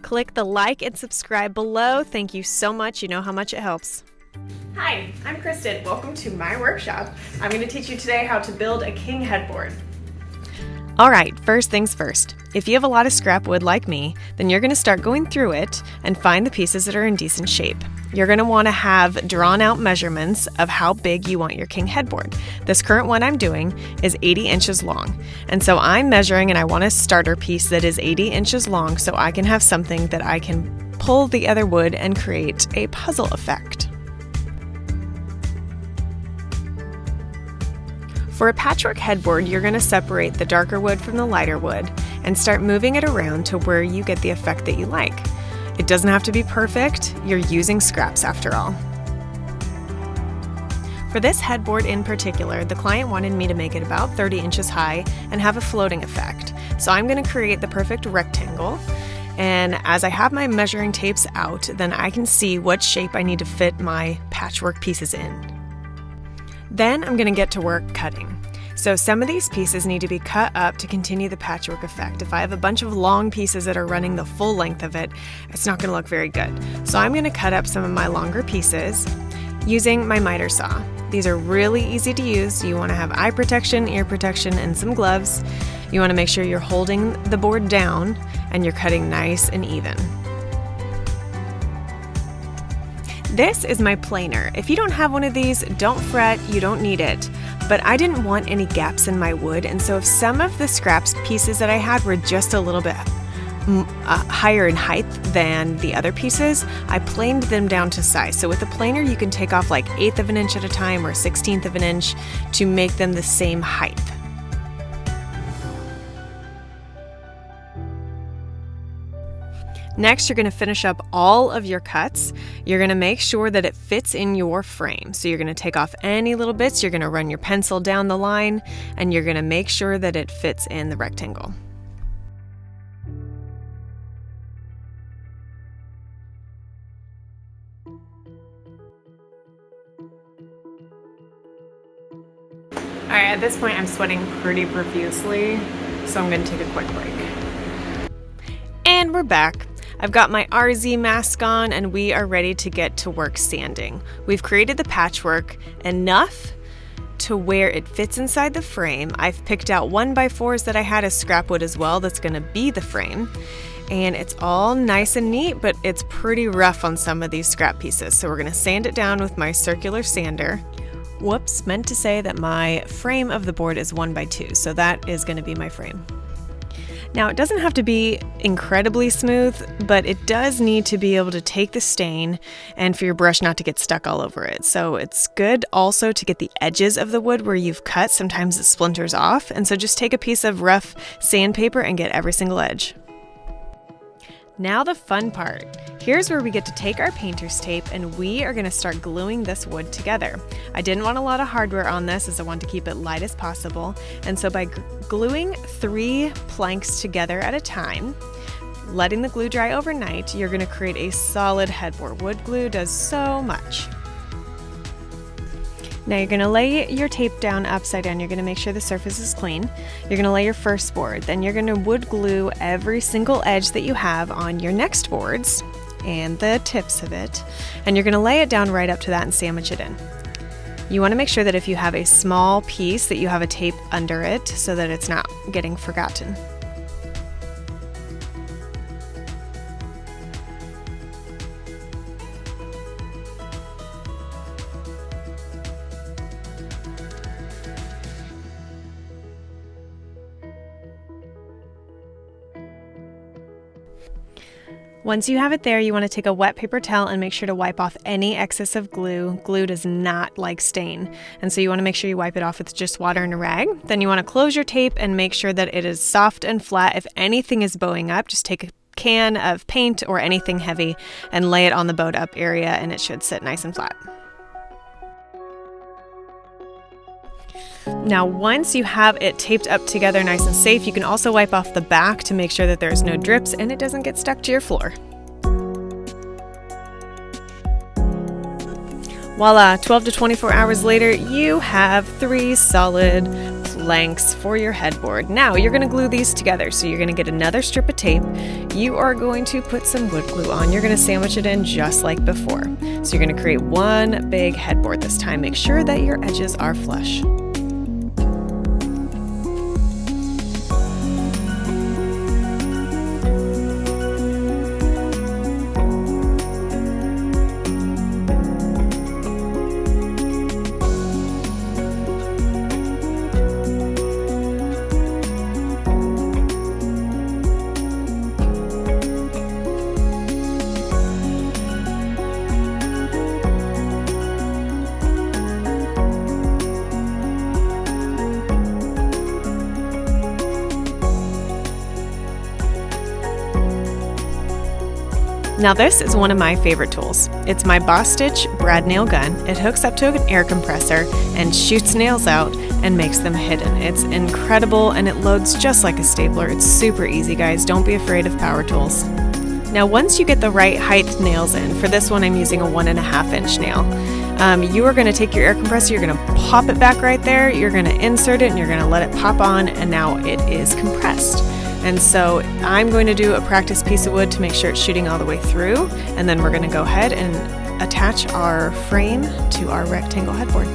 Click the like and subscribe below. Thank you so much. You know how much it helps. Hi, I'm Kristen. Welcome to my workshop. I'm going to teach you today how to build a king headboard. Alright, first things first. If you have a lot of scrap wood like me, then you're going to start going through it and find the pieces that are in decent shape. You're going to want to have drawn out measurements of how big you want your king headboard. This current one I'm doing is 80 inches long. And so I'm measuring and I want a starter piece that is 80 inches long so I can have something that I can pull the other wood and create a puzzle effect. For a patchwork headboard, you're going to separate the darker wood from the lighter wood and start moving it around to where you get the effect that you like. It doesn't have to be perfect, you're using scraps after all. For this headboard in particular, the client wanted me to make it about 30 inches high and have a floating effect. So I'm going to create the perfect rectangle, and as I have my measuring tapes out, then I can see what shape I need to fit my patchwork pieces in. Then I'm going to get to work cutting. So some of these pieces need to be cut up to continue the patchwork effect. If I have a bunch of long pieces that are running the full length of it, it's not going to look very good. So I'm going to cut up some of my longer pieces using my miter saw. These are really easy to use. You want to have eye protection, ear protection, and some gloves. You want to make sure you're holding the board down and you're cutting nice and even. This is my planer. If you don't have one of these, don't fret, you don't need it. But I didn't want any gaps in my wood, and so if some of the scraps pieces that I had were just a little bit higher in height than the other pieces, I planed them down to size. So with a planer, you can take off like 1/8 of an inch at a time or 1/16 of an inch to make them the same height. Next, you're going to finish up all of your cuts. You're going to make sure that it fits in your frame. So you're going to take off any little bits, you're going to run your pencil down the line, and you're going to make sure that it fits in the rectangle. Alright, at this point I'm sweating pretty profusely, so I'm going to take a quick break. And we're back. I've got my RZ mask on and we are ready to get to work sanding. We've created the patchwork enough to where it fits inside the frame. I've picked out 1x4s that I had as scrap wood as well that's going to be the frame. And it's all nice and neat, but it's pretty rough on some of these scrap pieces. So we're going to sand it down with my circular sander. Whoops, meant to say that my frame of the board is 1x2, so that is going to be my frame. Now, it doesn't have to be incredibly smooth, but it does need to be able to take the stain and for your brush not to get stuck all over it. So it's good also to get the edges of the wood where you've cut. Sometimes it splinters off, and so just take a piece of rough sandpaper and get every single edge. Now the fun part. Here's where we get to take our painter's tape and we are going to start gluing this wood together. I didn't want a lot of hardware on this as I want to keep it light as possible, and so by gluing 3 planks together at a time, letting the glue dry overnight, you're going to create a solid headboard. Wood glue does so much. Now you're going to lay your tape down upside down. You're going to make sure the surface is clean. You're going to lay your first board. Then you're going to wood glue every single edge that you have on your next boards and the tips of it. And you're going to lay it down right up to that and sandwich it in. You want to make sure that if you have a small piece that you have a tape under it so that it's not getting forgotten. Once you have it there, you want to take a wet paper towel and make sure to wipe off any excess of glue. Glue does not like stain, and so you want to make sure you wipe it off with just water and a rag. Then you want to close your tape and make sure that it is soft and flat. If anything is bowing up, just take a can of paint or anything heavy and lay it on the bowed up area and it should sit nice and flat. Now, once you have it taped up together nice and safe, you can also wipe off the back to make sure that there's no drips and it doesn't get stuck to your floor. Voila, 12 to 24 hours later, you have 3 solid lengths for your headboard. Now you're going to glue these together. So you're going to get another strip of tape. You are going to put some wood glue on. You're going to sandwich it in just like before. So you're going to create one big headboard this time. Make sure that your edges are flush. Now this is one of my favorite tools. It's my Boss Stitch brad nail gun. It hooks up to an air compressor and shoots nails out and makes them hidden. It's incredible and it loads just like a stapler. It's super easy, guys. Don't be afraid of power tools. Now once you get the right height nails in, for this one I'm using a 1.5 inch nail. You are going to take your air compressor, you're going to pop it back right there, you're going to insert it and you're going to let it pop on, and now it is compressed. And so I'm going to do a practice piece of wood to make sure it's shooting all the way through, and then we're going to go ahead and attach our frame to our rectangle headboard.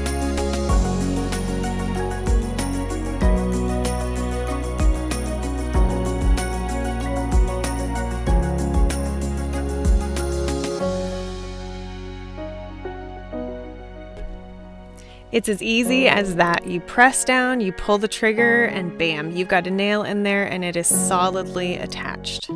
It's as easy as that. You press down, you pull the trigger, and bam, you've got a nail in there and it is solidly attached.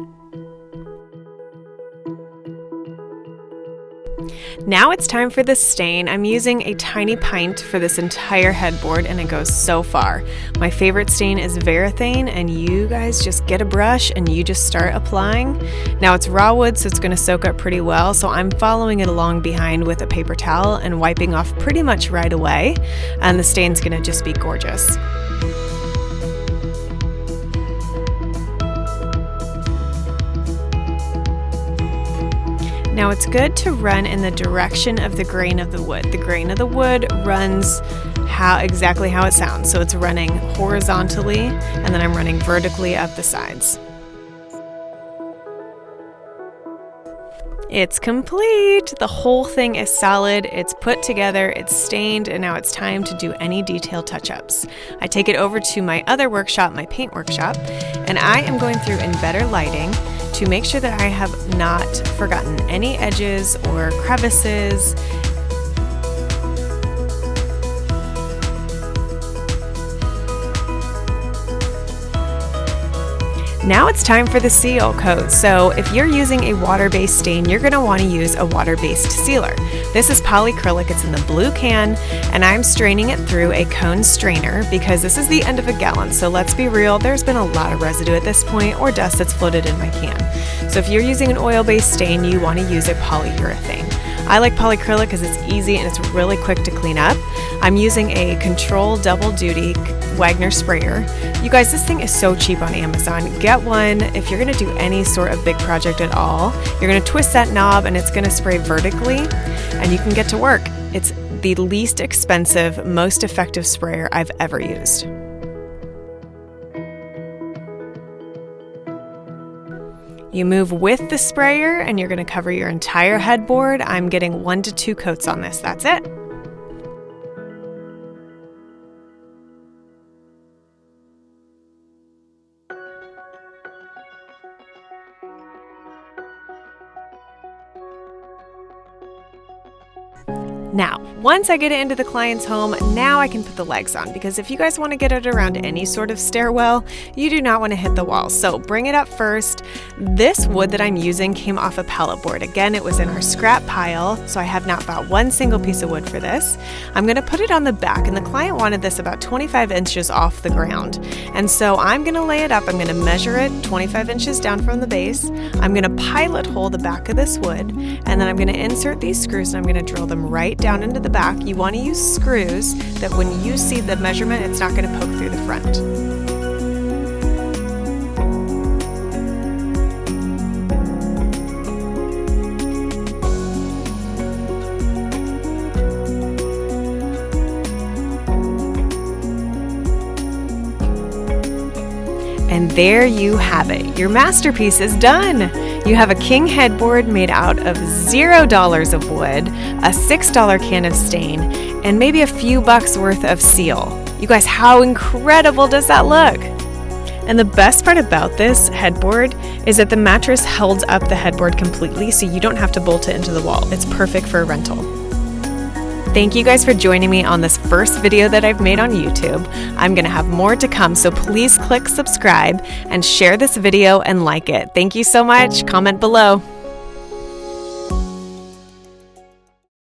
Now it's time for the stain. I'm using a tiny pint for this entire headboard and it goes so far. My favorite stain is Varathane, and you guys just get a brush and you just start applying. Now it's raw wood, so it's going to soak up pretty well, so I'm following it along behind with a paper towel and wiping off pretty much right away, and the stain's going to just be gorgeous. Now it's good to run in the direction of the grain of the wood. The grain of the wood runs exactly how it sounds. So it's running horizontally and then I'm running vertically up the sides. It's complete. The whole thing is solid, it's put together, it's stained, and now it's time to do any detail touch-ups. I take it over to my other workshop, my paint workshop, and I am going through in better lighting to make sure that I have not forgotten any edges or crevices. Now it's time for the seal coat. So if you're using a water-based stain, you're going to want to use a water-based sealer. This is Polycrylic, it's in the blue can, and I'm straining it through a cone strainer because this is the end of a gallon. So let's be real, there's been a lot of residue at this point or dust that's floated in my can. So if you're using an oil-based stain, you want to use a polyurethane. I like polycrylic because it's easy and it's really quick to clean up. I'm using a Control Double Duty Wagner sprayer. You guys, this thing is so cheap on Amazon. Get one if you're going to do any sort of big project at all. You're going to twist that knob and it's going to spray vertically and you can get to work. It's the least expensive, most effective sprayer I've ever used. You move with the sprayer and you're going to cover your entire headboard. I'm getting 1 to 2 coats on this. That's it. Now, once I get it into the client's home, now I can put the legs on, because if you guys want to get it around any sort of stairwell, you do not want to hit the wall. So bring it up first. This wood that I'm using came off a pallet board. Again, it was in our scrap pile, so I have not bought one single piece of wood for this. I'm going to put it on the back, and the client wanted this about 25 inches off the ground. And so I'm going to lay it up. I'm going to measure it 25 inches down from the base. I'm going to pilot hole the back of this wood, and then I'm going to insert these screws and I'm going to drill them right down into the back. You want to use screws that when you see the measurement, it's not going to poke through the front. And there you have it. Your masterpiece is done. You have a king headboard made out of $0 of wood, a $6 can of stain, and maybe a few bucks worth of seal. You guys, how incredible does that look? And the best part about this headboard is that the mattress holds up the headboard completely, so you don't have to bolt it into the wall. It's perfect for a rental. Thank you guys for joining me on this first video that I've made on YouTube. I'm going to have more to come, so please click subscribe and share this video and like it. Thank you so much. Comment below.